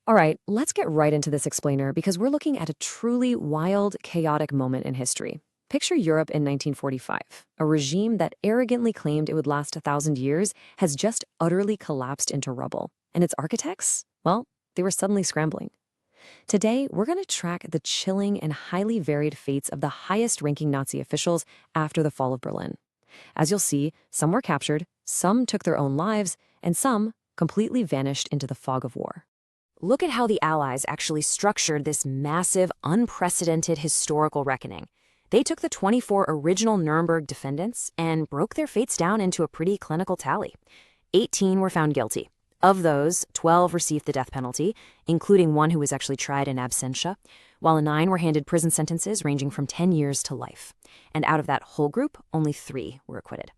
All right, let's get right into this explainer because we're looking at a truly wild, chaotic moment in history. Picture Europe in 1945. A regime that arrogantly claimed it would last 1,000 years has just utterly collapsed into rubble. And its architects? Well, they were suddenly scrambling. Today, we're going to track the chilling and highly varied fates of the highest-ranking Nazi officials after the fall of Berlin. As you'll see, some were captured, some took their own lives, and some completely vanished into the fog of war. Look at how the Allies actually structured this massive, unprecedented historical reckoning. They took the 24 original Nuremberg defendants and broke their fates down into a pretty clinical tally. 18 were found guilty. Of those, 12 received the death penalty, including one who was actually tried in absentia, while 9 were handed prison sentences ranging from 10 years to life. And out of that whole group, only 3 were acquitted.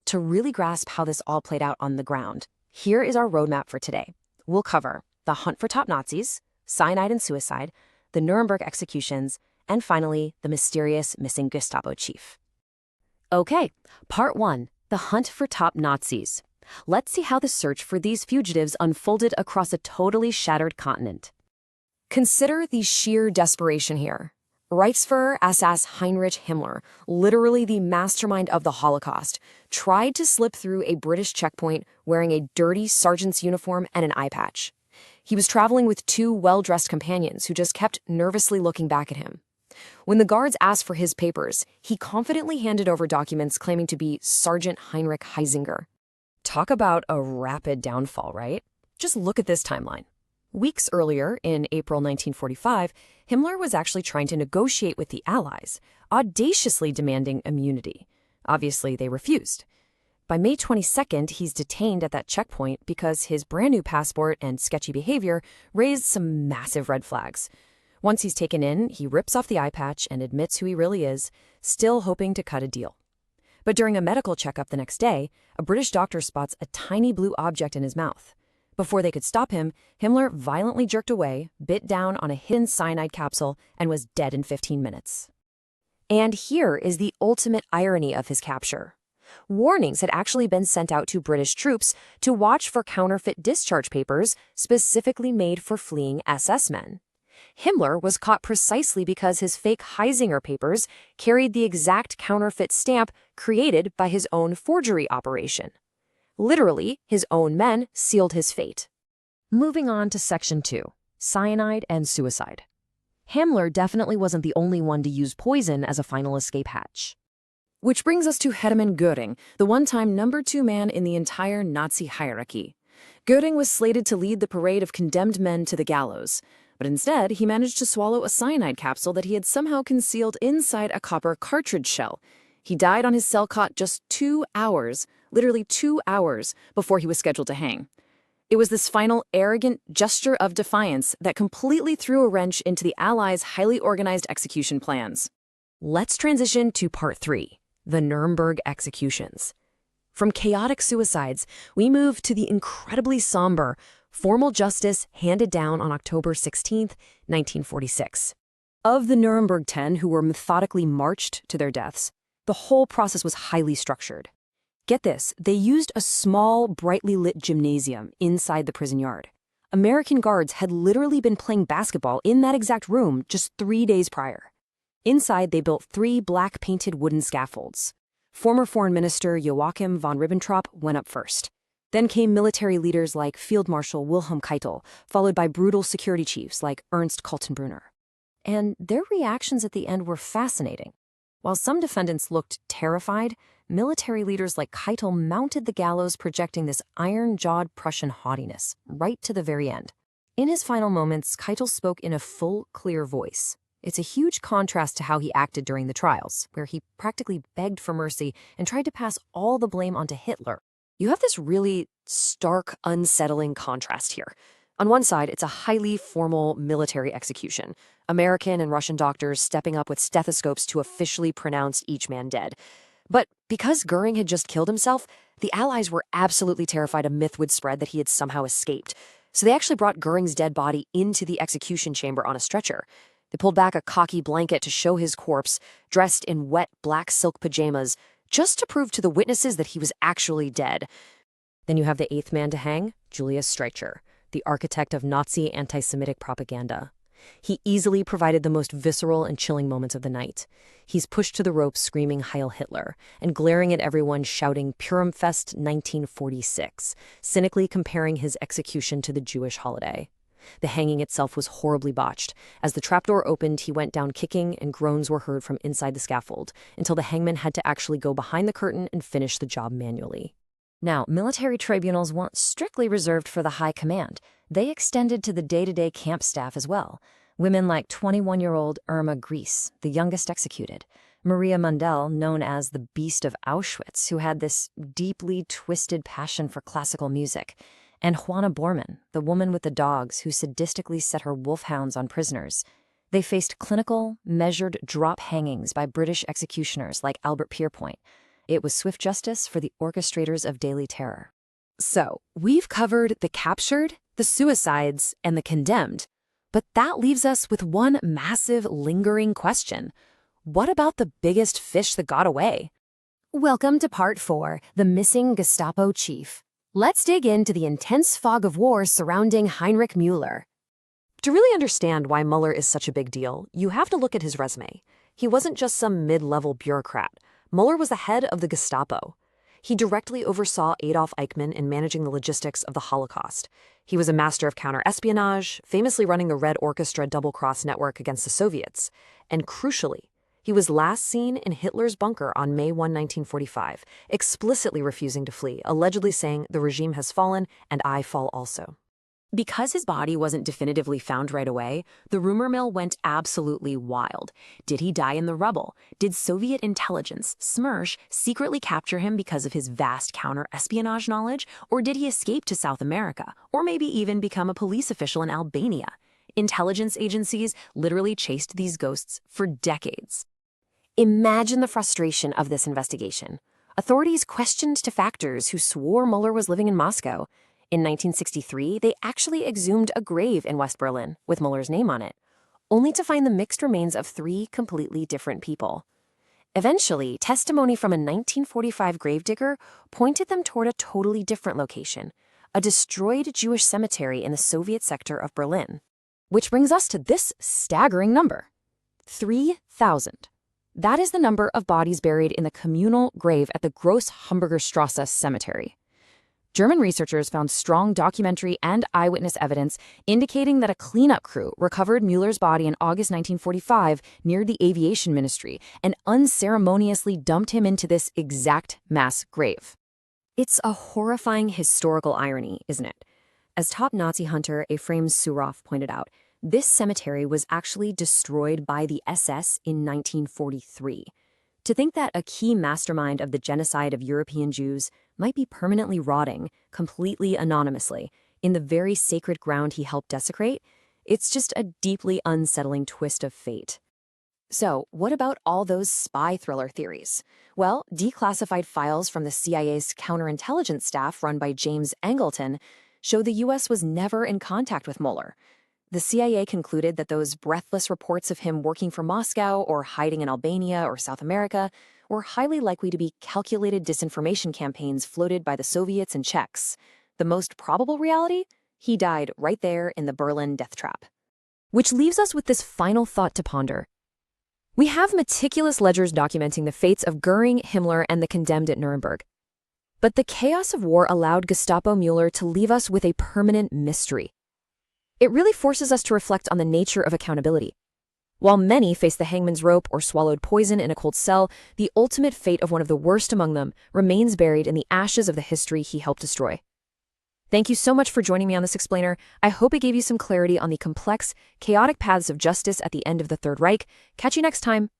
To really grasp how this all played out on the ground, here is our roadmap for today. We'll cover the hunt for top Nazis, cyanide and suicide, the Nuremberg executions, and finally, the mysterious missing Gestapo chief. Okay, part 1, the hunt for top Nazis. Let's see how the search for these fugitives unfolded across a totally shattered continent. Consider the sheer desperation here. Reichsfuhrer SS Heinrich Himmler, literally the mastermind of the Holocaust, tried to slip through a British checkpoint wearing a dirty sergeant's uniform and an eye patch. He was traveling with 2 well-dressed companions who just kept nervously looking back at him. When the guards asked for his papers, he confidently handed over documents claiming to be Sergeant Heinrich Heisinger. Talk about a rapid downfall, right? Just look at this timeline. Weeks earlier, in April 1945, Himmler was actually trying to negotiate with the Allies, audaciously demanding immunity. Obviously, they refused. By May 22nd, he's detained at that checkpoint because his brand new passport and sketchy behavior raised some massive red flags. Once he's taken in, he rips off the eye patch and admits who he really is, still hoping to cut a deal. But during a medical checkup the next day, a British doctor spots a tiny blue object in his mouth. Before they could stop him, Himmler violently jerked away, bit down on a hidden cyanide capsule, and was dead in 15 minutes. And here is the ultimate irony of his capture. Warnings had actually been sent out to British troops to watch for counterfeit discharge papers specifically made for fleeing SS men. Himmler was caught precisely because his fake Heisinger papers carried the exact counterfeit stamp created by his own forgery operation. Literally, his own men sealed his fate. Moving on to Section 2, cyanide and suicide. Himmler definitely wasn't the only one to use poison as a final escape hatch. Which brings us to Hermann Göring, the one-time number 2 man in the entire Nazi hierarchy. Göring was slated to lead the parade of condemned men to the gallows, but instead he managed to swallow a cyanide capsule that he had somehow concealed inside a copper cartridge shell. He died on his cell cot just 2 hours, literally 2 hours, before he was scheduled to hang. It was this final arrogant gesture of defiance that completely threw a wrench into the Allies' highly organized execution plans. Let's transition to part 3. The Nuremberg executions. From chaotic suicides, we move to the incredibly somber, formal justice handed down on October 16, 1946. Of the Nuremberg 10 who were methodically marched to their deaths, the whole process was highly structured. Get this, they used a small, brightly lit gymnasium inside the prison yard. American guards had literally been playing basketball in that exact room just 3 days prior. Inside, they built 3 black-painted wooden scaffolds. Former Foreign Minister Joachim von Ribbentrop went up first. Then came military leaders like Field Marshal Wilhelm Keitel, followed by brutal security chiefs like Ernst Kaltenbrunner. And their reactions at the end were fascinating. While some defendants looked terrified, military leaders like Keitel mounted the gallows, projecting this iron-jawed Prussian haughtiness right to the very end. In his final moments, Keitel spoke in a full, clear voice. It's a huge contrast to how he acted during the trials, where he practically begged for mercy and tried to pass all the blame onto Hitler. You have this really stark, unsettling contrast here. On one side, it's a highly formal military execution. American and Russian doctors stepping up with stethoscopes to officially pronounce each man dead. But because Göring had just killed himself, the Allies were absolutely terrified a myth would spread that he had somehow escaped. So they actually brought Göring's dead body into the execution chamber on a stretcher. They pulled back a cocky blanket to show his corpse, dressed in wet black silk pajamas, just to prove to the witnesses that he was actually dead. Then you have the 8th man to hang, Julius Streicher. the architect of Nazi anti-Semitic propaganda. He easily provided the most visceral and chilling moments of the night. He's pushed to the ropes screaming Heil Hitler and glaring at everyone shouting Purimfest 1946, cynically comparing his execution to the Jewish holiday. The hanging itself was horribly botched. As the trapdoor opened, he went down kicking and groans were heard from inside the scaffold until the hangman had to actually go behind the curtain and finish the job manually. Now, military tribunals weren't strictly reserved for the high command. They extended to the day-to-day camp staff as well. Women like 21-year-old Irma Gries, the youngest executed, Maria Mundell, known as the Beast of Auschwitz, who had this deeply twisted passion for classical music, and Juana Bormann, the woman with the dogs who sadistically set her wolfhounds on prisoners. They faced clinical, measured drop hangings by British executioners like Albert Pierpoint. It was swift justice for the orchestrators of daily terror. So, we've covered the captured, the suicides, and the condemned. But that leaves us with one massive, lingering question. What about the biggest fish that got away? Welcome to Part 4, the missing Gestapo chief. Let's dig into the intense fog of war surrounding Heinrich Mueller. To really understand why Mueller is such a big deal, you have to look at his resume. He wasn't just some mid-level bureaucrat. Mueller was the head of the Gestapo. He directly oversaw Adolf Eichmann in managing the logistics of the Holocaust. He was a master of counter-espionage, famously running the Red Orchestra double-cross network against the Soviets. And crucially, he was last seen in Hitler's bunker on May 1, 1945, explicitly refusing to flee, allegedly saying, "The regime has fallen, and I fall also." Because his body wasn't definitively found right away, the rumor mill went absolutely wild. Did he die in the rubble? Did Soviet intelligence, SMERSH, secretly capture him because of his vast counter-espionage knowledge? Or did he escape to South America? Or maybe even become a police official in Albania? Intelligence agencies literally chased these ghosts for decades. Imagine the frustration of this investigation. Authorities questioned to factors who swore Mueller was living in Moscow. In 1963, they actually exhumed a grave in West Berlin with Mueller's name on it, only to find the mixed remains of 3 completely different people. Eventually, testimony from a 1945 gravedigger pointed them toward a totally different location, a destroyed Jewish cemetery in the Soviet sector of Berlin. Which brings us to this staggering number: 3,000. That is the number of bodies buried in the communal grave at the Gross-Hamburgerstrasse cemetery. German researchers found strong documentary and eyewitness evidence indicating that a cleanup crew recovered Mueller's body in August 1945 near the aviation ministry and unceremoniously dumped him into this exact mass grave. It's a horrifying historical irony, isn't it? As top Nazi hunter Ephraim Suroff pointed out, this cemetery was actually destroyed by the SS in 1943. To think that a key mastermind of the genocide of European Jews might be permanently rotting, completely anonymously, in the very sacred ground he helped desecrate, it's just a deeply unsettling twist of fate. So, what about all those spy thriller theories? Well, declassified files from the CIA's counterintelligence staff run by James Angleton show the U.S. was never in contact with Mueller. The CIA concluded that those breathless reports of him working for Moscow or hiding in Albania or South America were highly likely to be calculated disinformation campaigns floated by the Soviets and Czechs. The most probable reality? He died right there in the Berlin death trap. Which leaves us with this final thought to ponder. We have meticulous ledgers documenting the fates of Göring, Himmler, and the condemned at Nuremberg. But the chaos of war allowed Gestapo Mueller to leave us with a permanent mystery. It really forces us to reflect on the nature of accountability. While many faced the hangman's rope or swallowed poison in a cold cell, the ultimate fate of one of the worst among them remains buried in the ashes of the history he helped destroy. Thank you so much for joining me on this explainer. I hope it gave you some clarity on the complex, chaotic paths of justice at the end of the Third Reich. Catch you next time.